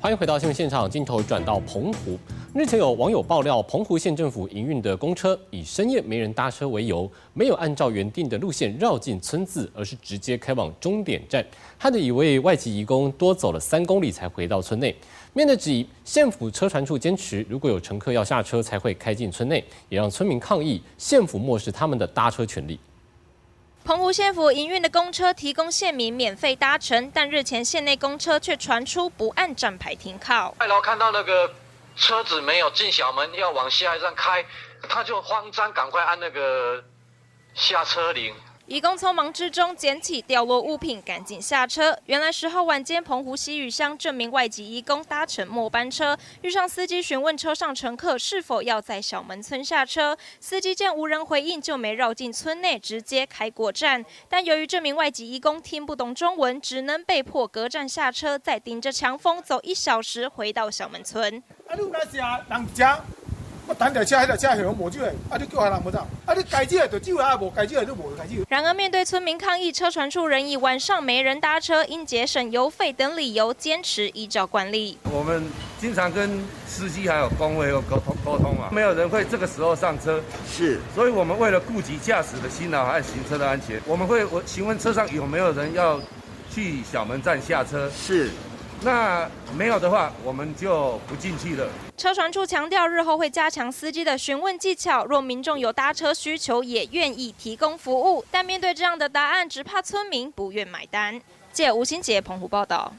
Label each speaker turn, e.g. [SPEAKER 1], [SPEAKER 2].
[SPEAKER 1] 欢迎回到新闻现场，镜头转到澎湖。日前有网友爆料，澎湖县政府营运的公车以深夜没人搭车为由，没有按照原定的路线绕进村子，而是直接开往终点站，害得一位外籍移工多走了3公里才回到村内。面对质疑，县府车船处坚持，如果有乘客要下车才会开进村内，也让村民抗议县府漠视他们的搭车权利。
[SPEAKER 2] 澎湖县府营运的公车提供县民免费搭乘，但日前县内公车却传出不按站牌停靠。
[SPEAKER 3] 然后看到那个车子没有进小门，要往下一站开，他就慌张，赶快按那个下车铃。
[SPEAKER 2] 移工匆忙之中捡起掉落物品，赶紧下车。原来10号晚间，澎湖西屿乡这名外籍移工搭乘末班车，遇上司机询问车上乘客是否要在小门村下车。司机见无人回应，就没绕进村内，直接开过站。但由于这名外籍移工听不懂中文，只能被迫隔站下车，再顶着强风走1小时回到小门村。
[SPEAKER 4] 我等台车，迄台车系无走的，你叫下人无走，你该走的就走啊，无该走的就无该走。
[SPEAKER 2] 然而，面对村民抗议，车船处仍以晚上没人搭车、因节省油费等理由，坚持依照惯例。
[SPEAKER 5] 我们经常跟司机还有工会有沟通啊，没有人会这个时候上车，是，所以我们为了顾及驾驶的辛劳还有行车的安全，我询问车上有没有人要去小门站下车，是。 那没有的话，我们就不进去了。
[SPEAKER 2] 车船处强调，日后会加强司机的询问技巧，若民众有搭车需求，也愿意提供服务。但面对这样的答案，只怕村民不愿买单。记者吴新杰澎湖报道。